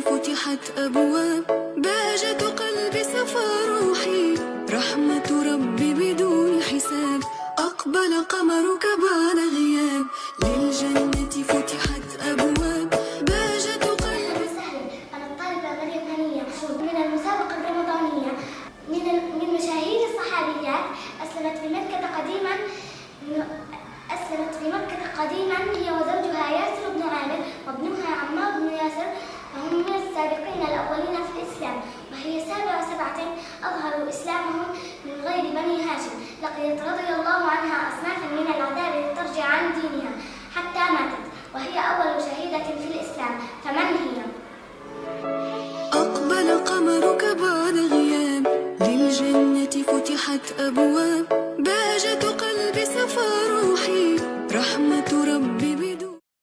فتحت أبواب، بهجة قلبي صفى روحي، رحمة ربي بدون حساب، أقبل قمرك بعد غياب، للجنة فتحت أبواب، بهجة قلبي. أهلا وسهلا، أنا الطالبة مريم هنية من المسابقة الرمضانية من مشاهير الصحابيات. أسلمت في مكة قديما هي وزوجها ياسر بن عامر وابنها عمار بن ياسر، وهم من السابقين الأولين في الإسلام، وهي سبعة أظهروا إسلامهم من غير بني هاشم. لقيت رضي الله عنها أصنافا من العذاب لترجع عن دينها حتى ماتت، وهي أول شهيدة في الإسلام. فمن هي؟ أقبل قمرك بعد غياب، للجنة فتحت أبواب، بهجة قلبي صفى روحي، رحمة ربي